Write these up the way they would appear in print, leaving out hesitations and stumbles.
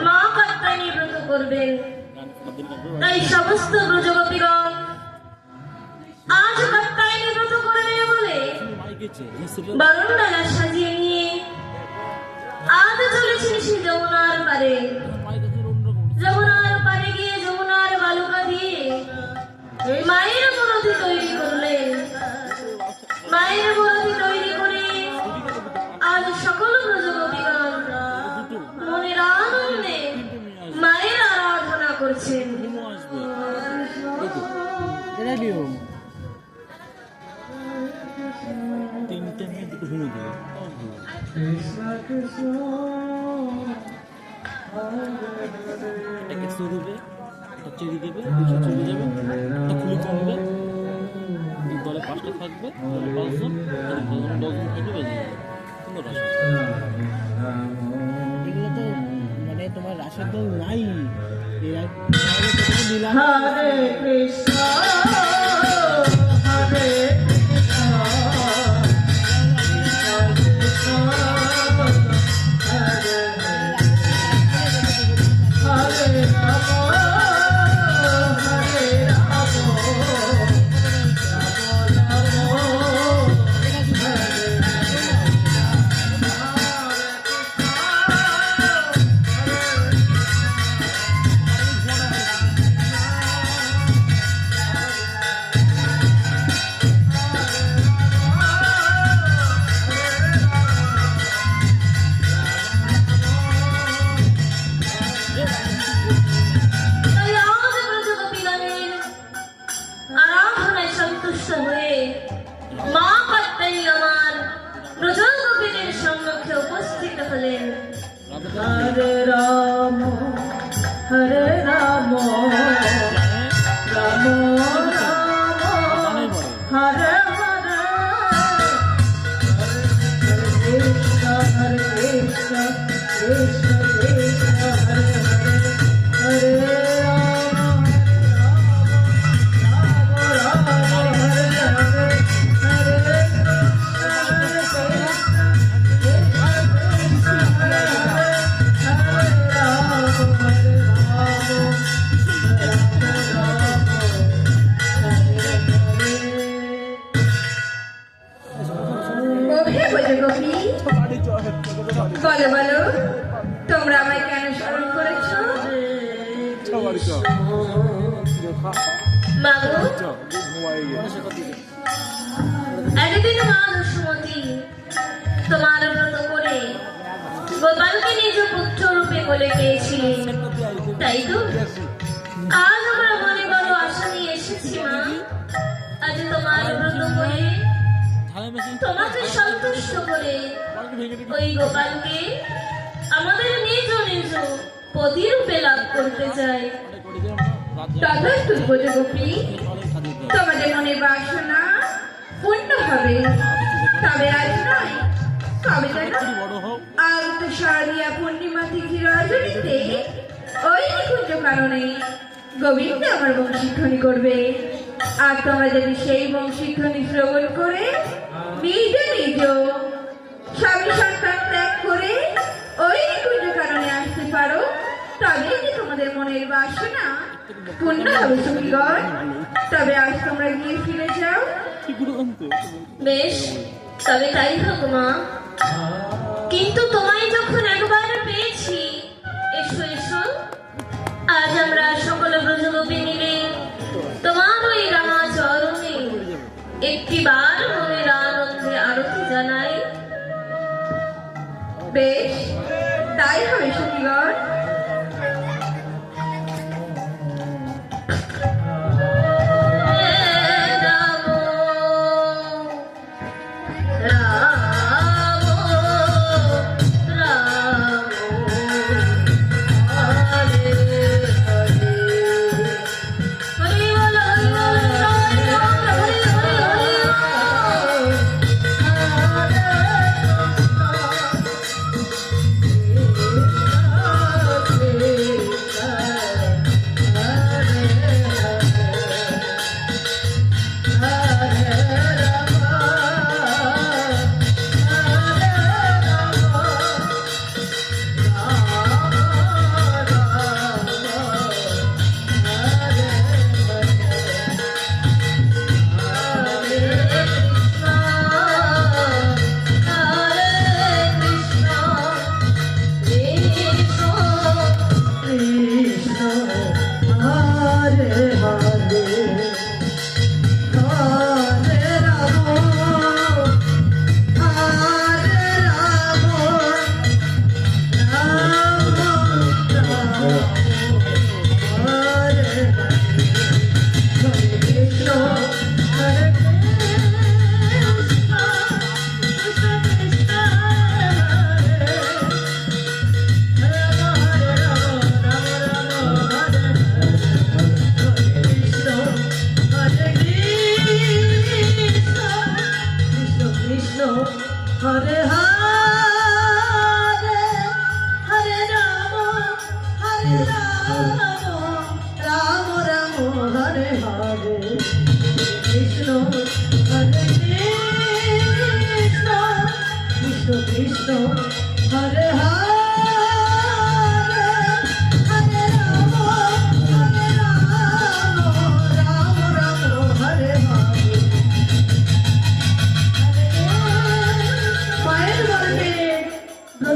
মা কাত্যায়নী ব্রত করবেন। তাই সমস্ত ব্রজগোপীগণ আজ কাত্যায়নী ব্রত করবে বলে বরণডালা সাজিয়ে নিয়ে আজ চলেছেন সে যমুনার পারে। যমুনার পারে গিয়ে যমুনার বালুকা দিয়ে মায়ের মূর্তি তৈরি করলেন। মায়ের মূর্তি তৈরি করে আজ সকল ব্রজগোপীগণ মনের আনন্দে মায়ের আরাধনা করছেন। চেরি দেবে, চলে যাবে, খুলে চলবে, দলে 5টা থাকবে, দলে 5 জন, 10 জন থাকবে, বেজে যাবে। এগুলো তো মানে তোমার রাশের দল নাই। হরে কৃষ্ণ হরে हरे राम हरे राम राम राम हरे हरे हरे कृष्ण कृष्ण कृष्ण हरे हरे हरे राम राम राम हरे हरे हरे বলো বলো তোমরা আমায় কেন স্মরণ করেছো? একদিন মা দশমতী তোমার ব্রত করে গোপালকে নিজ পুত্র রূপে কোলে পেয়েছিলেন, তাই তো? আজ আমরা মনে বড় আশা নিয়ে এসেছি মা। আজ তোমার ব্রত করে তোমাকে সন্তুষ্ট করে ওই গোপালকে আমাদের নিজ নিজ পতি রূপে লাভ করতে চাই। তোমাদের মনে বাসনা পূর্ণ হবে, তবে আজ নয়, কবে জানো? আজ তো শারদীয়া পূর্ণিমা তিথি রজনীতে ওই নিকুঞ্জ কারণে গোবিন্দ আমার বংশীধ্বনি করবে। আর তোমরা যদি সেই বংশীধ্বনি শ্রবণ করে নিজ নিজ স্বামী সন্তান ত্যাগ করে ওই নিকুঞ্জ কারণে আসতে পারো, তবে কি তোমাদের মনের বাসনা পূর্ণ হবে সখীগণ। তবে আজ তোমরা গিয়ে ফিরে যাও। বেশ, তবে তাই হোক মা। কিন্তু তোমায় যখন একবার পেয়েছি, এসো এসো, আজ আমরা সকল ব্রজগোপী মিলে তোমার ওই রামা চরণে একটিবার মনের আনন্দে আরতি জানাই। বেশ, তাই হবে সখীগণ।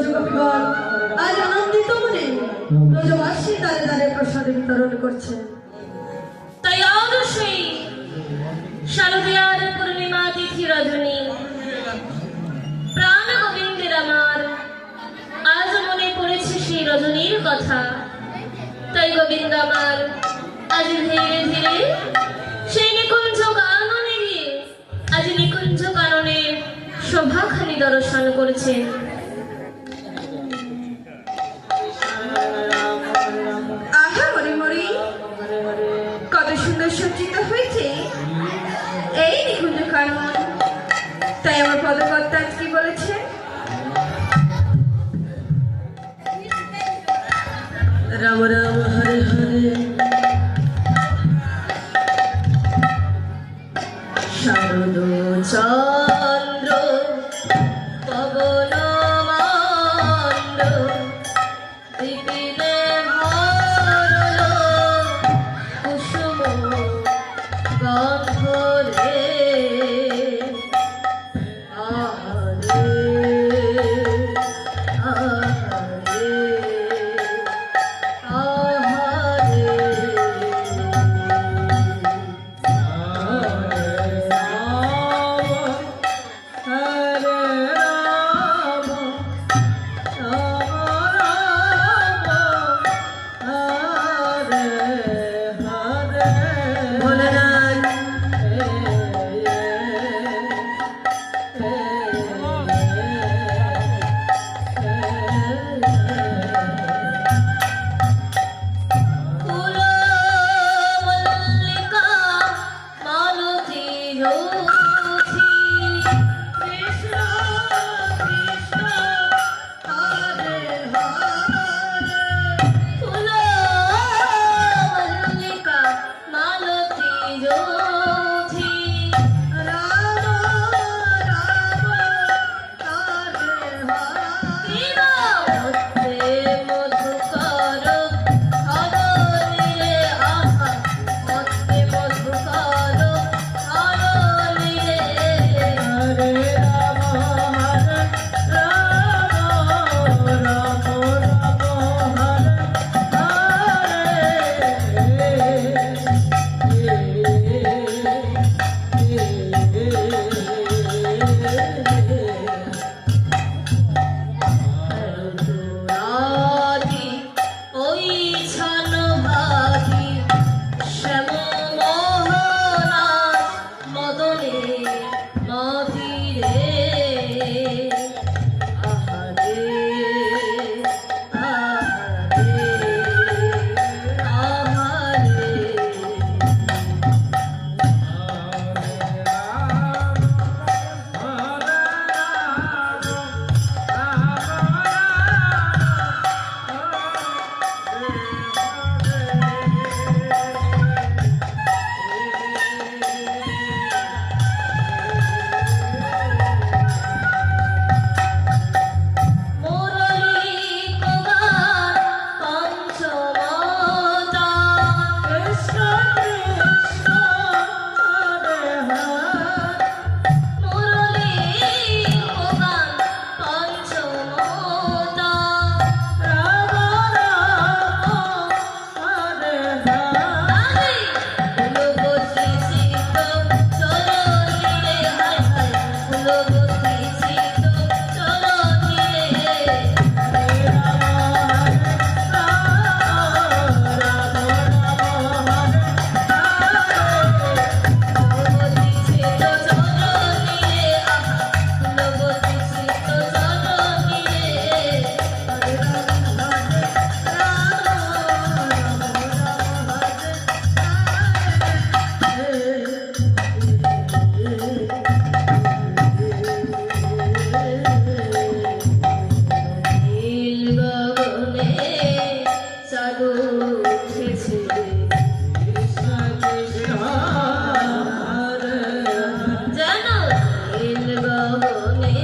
ব্রজগোপীগণ আজ আনন্দিত মনে ব্রজবাসী দ্বারে দ্বারে প্রসাদ বিতরণ করছে। তাই অবশ্যই শারদীয়ার পূর্ণিমা তিথি রজনী প্রাণ গোবিন্দের আমার আজ মনে পড়েছে সেই রজনীর কথা। তাই গোবিন্দ আমার আজ ধীরে ধীরে সেই নিকুঞ্জ কাননে গিয়ে আজ নিকুঞ্জ কাননের শোভাখানি দর্শন করেছেন। আহা মরি মরি, কত সুন্দর সজ্জিত হয়েছে এই নিকুঞ্জ কানন। তাই আমার পদকর্তা আজ কি বলেছে? রাম রাম হরে হরে শারদ চন্দ্র পবন মন্দ বিপিনে ভরল কুসুম গন্ধ রে আহারে আহারে জানো নীল গগনে